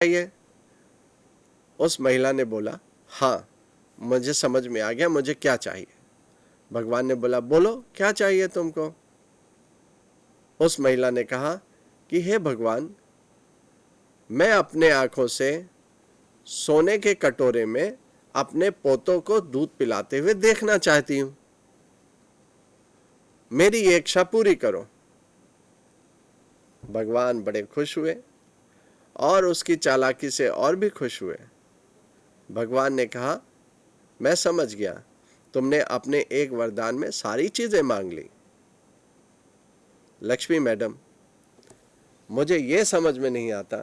चाहिए? उस महिला ने बोला, हाँ मुझे समझ में आ गया, मुझे क्या चाहिए। भगवान ने बोला, बोलो क्या चाहिए तुमको। उस महिला ने कहा कि हे भगवान, मैं अपने आंखों से सोने के कटोरे में अपने पोतों को दूध पिलाते हुए देखना चाहती हूं, मेरी ये इच्छा पूरी करो। भगवान बड़े खुश हुए और उसकी चालाकी से और भी खुश हुए। भगवान ने कहा, मैं समझ गया, तुमने अपने एक वरदान में सारी चीजें मांग ली। लक्ष्मी मैडम, मुझे यह समझ में नहीं आता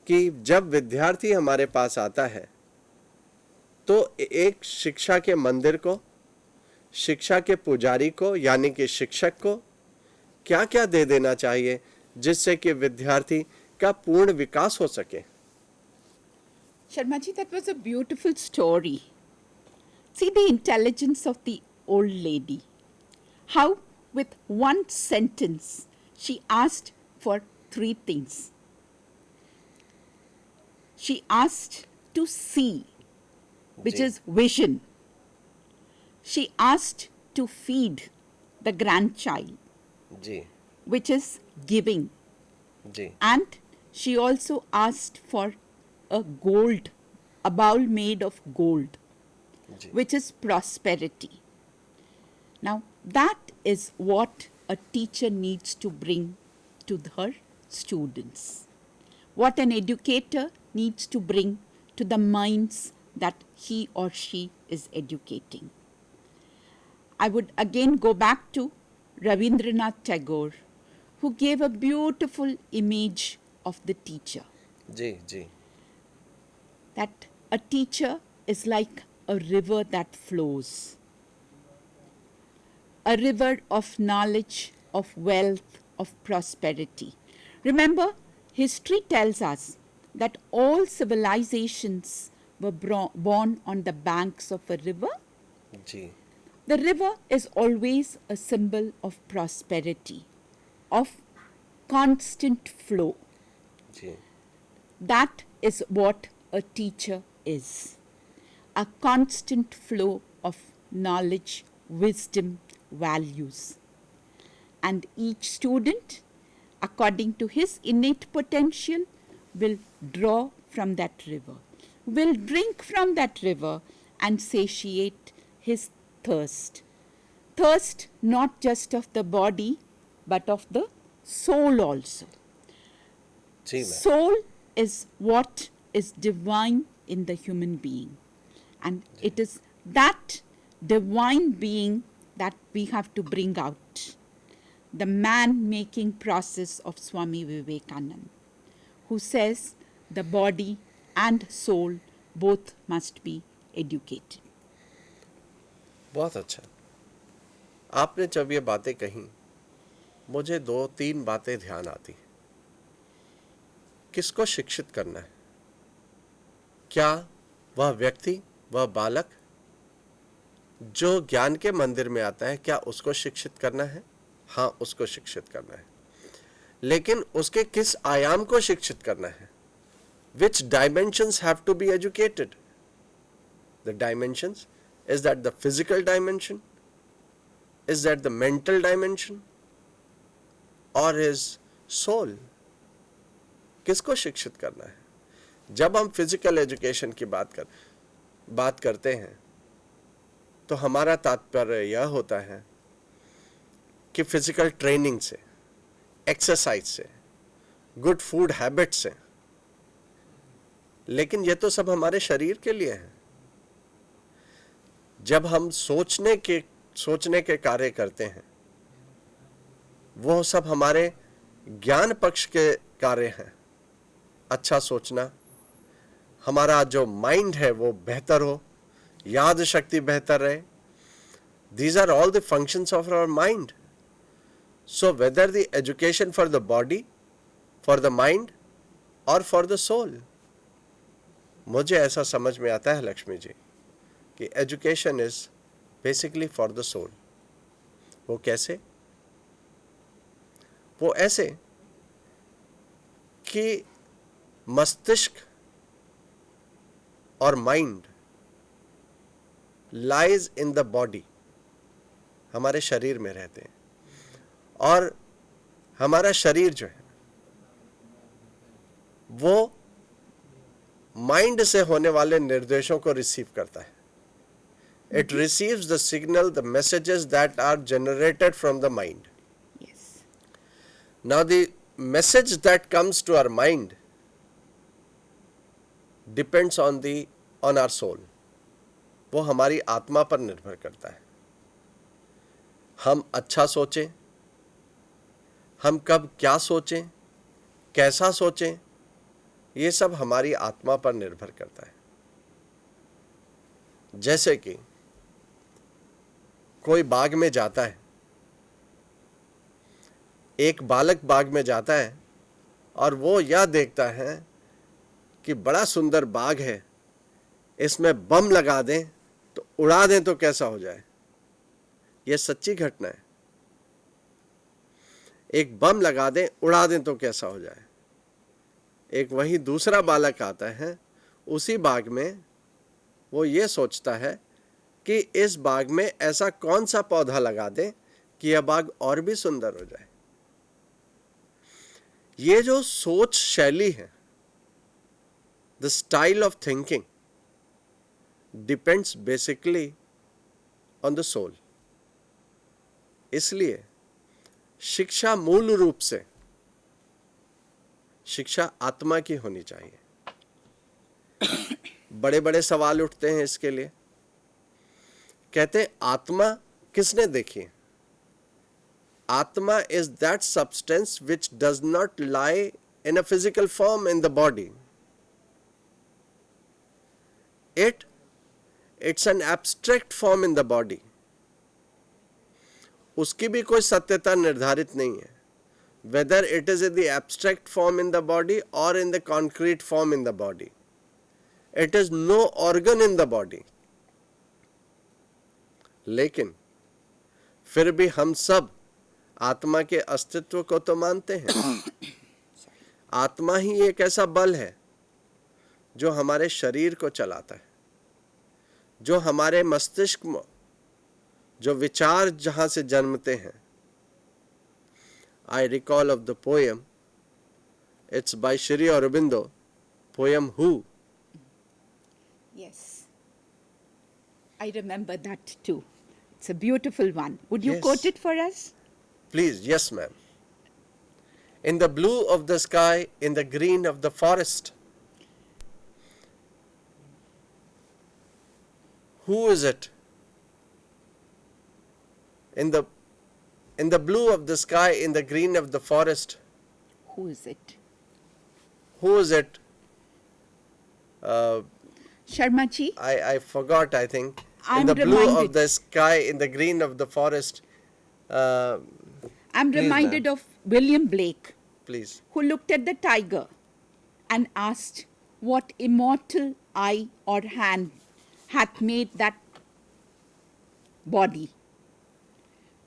कि जब विद्यार्थी हमारे पास आता है तो एक शिक्षा के मंदिर को, शिक्षा के पुजारी को यानी कि शिक्षक को क्या क्या दे देना चाहिए जिससे कि विद्यार्थी का पूर्ण विकास हो सके। Sharma ji, that was a beautiful story. See the intelligence of the old lady. How, with one sentence, she asked for 3 things. She asked to see, which is vision. She asked to feed the grandchild, which is giving. And she also asked for a bowl made of gold, which is prosperity. Now, that is what a teacher needs to bring to her students. What an educator needs to bring to the minds that he or she is educating. I would again go back to Rabindranath Tagore, who gave a beautiful image of the teacher. That a teacher is like a river that flows, a river of knowledge, of wealth, of prosperity. Remember, history tells us that all civilizations were born on the banks of a river. The river is always a symbol of prosperity, of constant flow. That is what a teacher is. A constant flow of knowledge, wisdom, values. And each student, according to his innate potential, will draw from that river, will drink from that river and satiate his thirst. Thirst not just of the body, but of the soul also. Soul is what is divine in the human being. And it is that divine being that we have to bring out. The man-making process of Swami Vivekananda, who says the body and soul both must be educated. बहुत अच्छा। आपने जब ये बातें कही, मुझे 2-3 बातें ध्यान आती। किसको शिक्षित करना है? क्या वह व्यक्ति, वह बालक जो ज्ञान के मंदिर में आता है, क्या उसको शिक्षित करना है? हाँ, उसको शिक्षित करना है। लेकिन उसके किस आयाम को शिक्षित करना है? Which dimensions have to be educated? The dimensions, is that the physical dimension? Is that the mental dimension? Or his soul? किसको शिक्षित करना है? जब हम फिजिकल एजुकेशन की बात करते हैं तो हमारा तात्पर्य यह होता है कि फिजिकल ट्रेनिंग से, एक्सरसाइज से, गुड फूड हैबिट से। लेकिन ये तो सब हमारे शरीर के लिए है। जब हम सोचने के कार्य करते हैं, वो सब हमारे ज्ञान पक्ष के कार्य हैं। अच्छा सोचना, हमारा जो माइंड है वो बेहतर हो, याद शक्ति बेहतर रहे। These are all the functions of our mind. So whether the education for the body, for the mind or for the soul, मुझे ऐसा समझ में आता है लक्ष्मी जी कि education is basically for the soul. वो कैसे? वो ऐसे कि मस्तिष्क और mind lies in the body, हमारे शरीर में रहते हैं, और हमारा शरीर जो है वो माइंड से होने वाले निर्देशों को रिसीव करता है. It receives the signal, the messages that are generated from the mind. Yes. Now the message that comes to our mind depends on our soul. वो हमारी आत्मा पर निर्भर करता है. हम अच्छा सोचें, हम कब क्या सोचें, कैसा सोचें, ये सब हमारी आत्मा पर निर्भर करता है. जैसे कि कोई बाग में जाता है, एक बालक बाग में जाता है और वो यह देखता है कि बड़ा सुंदर बाग है, इसमें बम लगा दें तो उड़ा दें तो कैसा हो जाए. यह सच्ची घटना है. एक बम लगा दें, उड़ा दें तो कैसा हो जाए. एक वही दूसरा बालक आता है उसी बाग में, वो ये सोचता है कि इस बाग में ऐसा कौन सा पौधा लगा दें कि यह बाग और भी सुंदर हो जाए. ये जो सोच शैली है, the style of thinking depends basically on the soul. इसलिए शिक्षा मूल रूप से शिक्षा आत्मा की होनी चाहिए. बड़े बड़े सवाल उठते हैं इसके लिए. कहते हैं आत्मा किसने देखी? आत्मा is that substance which does not lie in a physical form in the body. It's an abstract form in the body. उसकी भी कोई सत्यता निर्धारित नहीं है, whether it is in the abstract form in the body or in the concrete form in the body. It is no organ in the body. लेकिन फिर भी हम सब आत्मा के अस्तित्व को तो मानते हैं. आत्मा ही एक ऐसा बल है जो हमारे शरीर को चलाता है, जो हमारे मस्तिष्क में जो विचार जहां से जन्मते हैं. I recall of the poem, it's by Shri Aurobindo, poem Who. Yes. I remember that too. It's a beautiful one. Would you Yes. quote it for us? Please, yes ma'am. In the blue of the sky, in the green of the forest. Who is it? In the blue of the sky, in the green of the forest. Who is it? Who is it? Sharma ji? I forgot, I think. I'm in the blue reminded. of the sky, in the green of the forest. I'm Please, reminded ma'am. of William Blake, Please. who looked at the tiger and asked what immortal eye or hand hath made that body.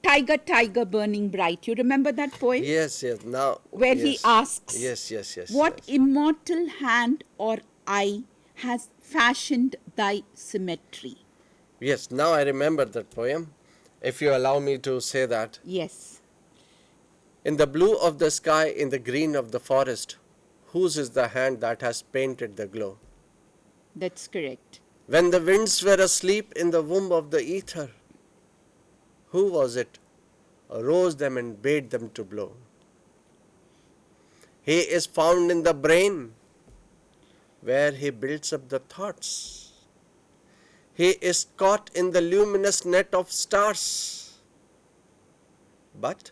Tiger, tiger, burning bright. You remember that poem? Yes, yes. Now. Where he yes. asks, Yes. what yes. immortal hand or eye has fashioned thy symmetry? Yes, now I remember that poem. If you allow me to say that. Yes. In the blue of the sky, in the green of the forest, whose is the hand that has painted the glow? That's correct. When the winds were asleep in the womb of the ether, who was it arose them and bade them to blow? He is found in the brain, where he builds up the thoughts. He is caught in the luminous net of stars. But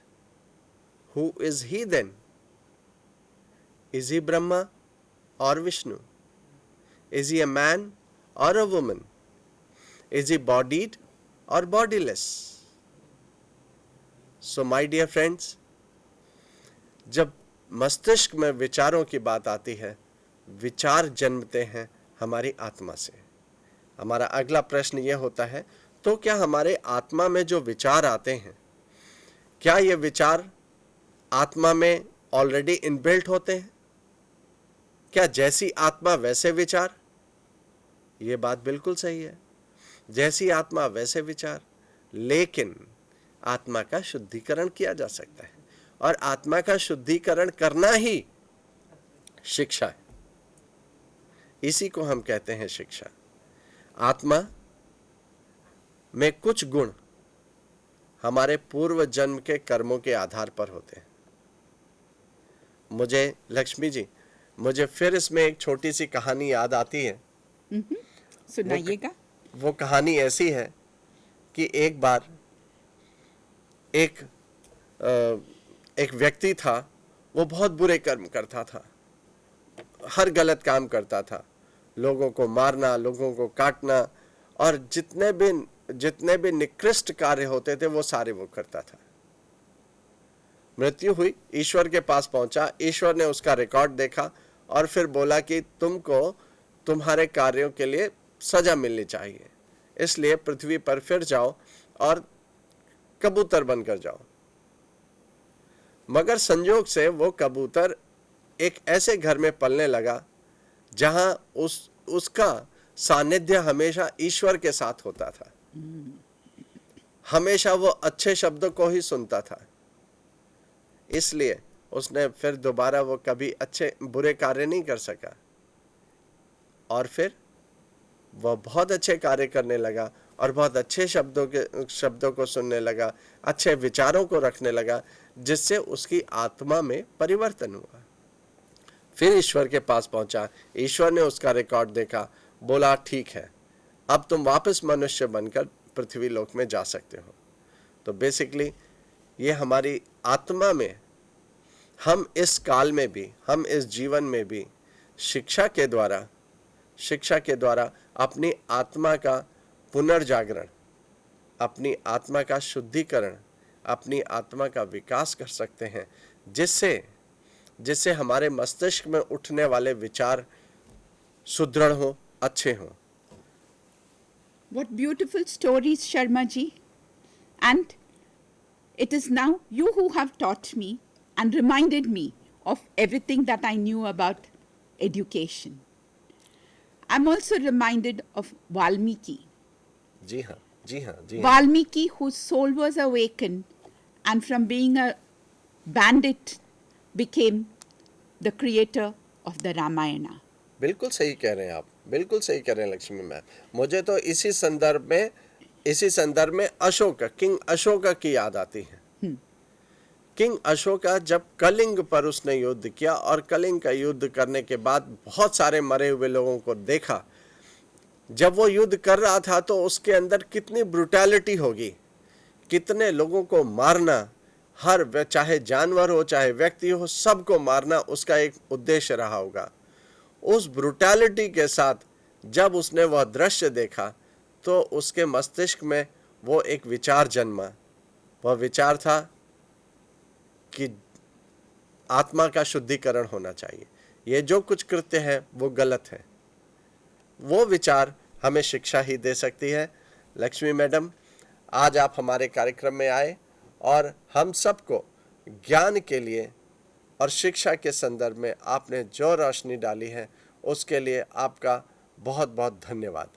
who is he then? Is he Brahma or Vishnu? Is he a man or a woman? Is he bodied or bodiless? So my dear friends, जब मस्तिष्क में विचारों की बात आती है, विचार जन्मते हैं हमारी आत्मा से. हमारा अगला प्रश्न यह होता है, तो क्या हमारे आत्मा में जो विचार आते हैं, क्या ये विचार आत्मा में ऑलरेडी इनबिल्ट होते हैं? क्या जैसी आत्मा वैसे विचार? ये बात बिल्कुल सही है। जैसी आत्मा वैसे विचार, लेकिन आत्मा का शुद्धिकरण किया जा सकता है, और आत्मा का शुद्धिकरण करना ही शिक्षा है। इसी को हम कहते हैं शिक्षा। आत्मा में कुछ गुण हमारे पूर्व जन्म के कर्मों के आधार पर होते हैं। मुझे लक्ष्मी जी, मुझे फिर इसमें एक छोटी सी कहानी याद आती है। सुनाइएगा। वो कहानी ऐसी है कि एक बार एक एक व्यक्ति था, वो बहुत बुरे कर्म करता था, हर गलत काम करता था, लोगों को मारना, लोगों को काटना, और जितने भी निकृष्ट कार्य होते थे वो सारे वो करता था। मृत्यु हुई, ईश्वर के पास पहुंचा, ईश्वर ने उसका रिकॉर्ड देखा और फिर बोला कि तुमको तुम्हारे कार्यों के लिए सजा मिलनी चाहिए, इसलिए पृथ्वी पर फिर जाओ और कबूतर बनकर जाओ। मगर संयोग से वो कबूतर एक ऐसे घर में पलने लगा जहां उसका सानिध्य हमेशा ईश्वर के साथ होता था। हमेशा वो अच्छे शब्दों को ही सुनता था, इसलिए उसने फिर दोबारा वो कभी बुरे कार्य नहीं कर सका, और फिर वह बहुत अच्छे कार्य करने लगा और बहुत अच्छे शब्दों को सुनने लगा, अच्छे विचारों को रखने लगा, जिससे उसकी आत्मा में परिवर्तन हुआ। फिर ईश्वर के पास पहुंचा, ईश्वर ने उसका रिकॉर्ड देखा, बोला ठीक है, अब तुम वापस मनुष्य बनकर पृथ्वी लोक में जा सकते हो। तो बेसिकली ये हमारी आत्मा में, हम इस काल में भी, हम इस जीवन में भी शिक्षा के द्वारा अपनी आत्मा का पुनर्जागरण, अपनी आत्मा का शुद्धिकरण, अपनी आत्मा का विकास कर सकते हैं, जिससे हमारे मस्तिष्क में उठने वाले विचार सुदृढ़ हो, अच्छे हों। What beautiful stories, Sharma ji. And it is now you who have taught me and reminded me of everything that I knew about education. I'm also reminded of Valmiki. जी हाँ, जी हाँ, जी हाँ। Valmiki, whose soul was awakened and from being a bandit became the creator of the Ramayana. बिल्कुल सही कह रहे हैं आप, बिल्कुल सही कह रहे हैं लक्ष्मी मैम। मुझे तो इसी संदर्भ में किंग अशोका की याद आती है। किंग अशोका जब कलिंग पर उसने युद्ध किया, और कलिंग का युद्ध करने के बाद बहुत सारे मरे हुए लोगों को देखा, जब वो युद्ध कर रहा था तो उसके अंदर कितनी ब्रुटैलिटी होगी, कितने लोगों को मारना, चाहे जानवर हो चाहे व्यक्ति हो, सबको मारना उसका एक उद्देश्य रहा होगा। उस ब्रुटैलिटी के साथ जब उसने वह दृश्य देखा तो उसके मस्तिष्क में वो एक विचार जन्मा। वह विचार था कि आत्मा का शुद्धिकरण होना चाहिए, ये जो कुछ कृत्य है वो गलत है। वो विचार हमें शिक्षा ही दे सकती है। लक्ष्मी मैडम, आज आप हमारे कार्यक्रम में आए और हम सबको ज्ञान के लिए और शिक्षा के संदर्भ में आपने जो रोशनी डाली है उसके लिए आपका बहुत बहुत धन्यवाद।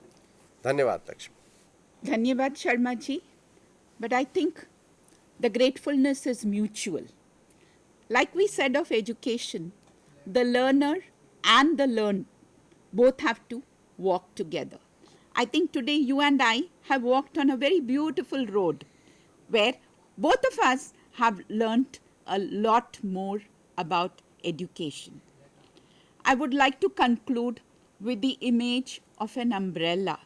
धन्यवाद Lakshmi. Dhanyavad Sharma ji. But I think the gratefulness is mutual. Like we said of education, the learner and the learned both have to walk together. I think today you and I have walked on a very beautiful road where both of us have learnt a lot more about education. I would like to conclude with the image of an umbrella.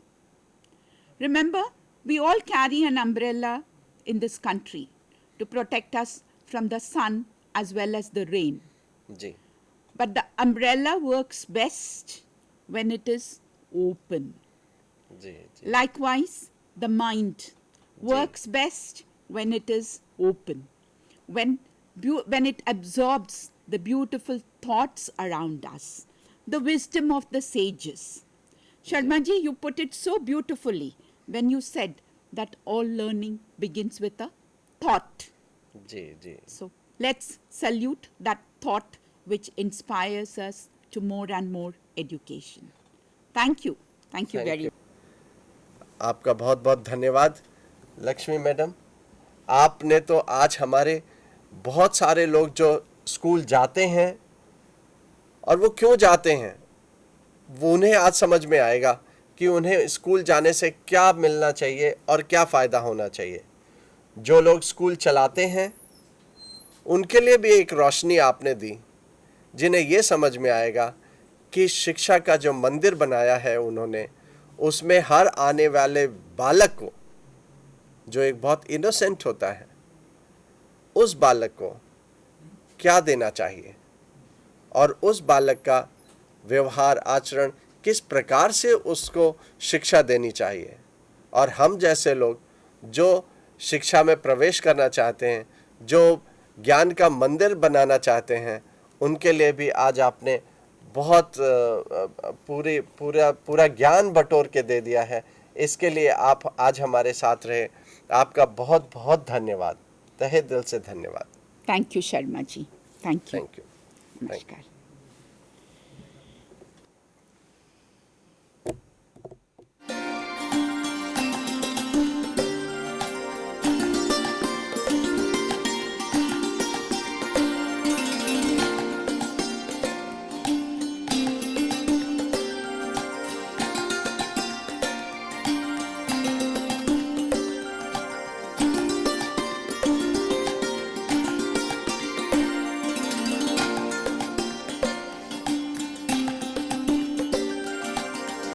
Remember, we all carry an umbrella in this country to protect us from the sun as well as the rain. Ji, But the umbrella works best when it is open. Ji, ji, Likewise, the mind works best when it is open, when it absorbs the beautiful thoughts around us, the wisdom of the sages. Sharma ji, you put it so beautifully when you said that all learning begins with a thought. Ji, ji. So let's salute that thought which inspires us to more and more education. Thank you. Thank you Thank very you. much. आपका बहुत बहुत धन्यवाद Lakshmi madam. आपने तो आज हमारे बहुत सारे लोग जो स्कूल जाते हैं और वो क्यों जाते हैं वो उन्हें आज समझ में आएगा कि उन्हें स्कूल जाने से क्या मिलना चाहिए और क्या फ़ायदा होना चाहिए। जो लोग स्कूल चलाते हैं उनके लिए भी एक रोशनी आपने दी, जिन्हें ये समझ में आएगा कि शिक्षा का जो मंदिर बनाया है उन्होंने, उसमें हर आने वाले बालक को, जो एक बहुत इनोसेंट होता है, उस बालक को क्या देना चाहिए और उस बालक का व्यवहार आचरण किस प्रकार से उसको शिक्षा देनी चाहिए। और हम जैसे लोग जो शिक्षा में प्रवेश करना चाहते हैं, जो ज्ञान का मंदिर बनाना चाहते हैं, उनके लिए भी आज आपने बहुत पूरा ज्ञान बटोर के दे दिया है। इसके लिए आप आज हमारे साथ रहे, आपका बहुत बहुत धन्यवाद, तहे दिल से धन्यवाद। Thank you, Sharma ji. Thank you. Thank you. Namaskar.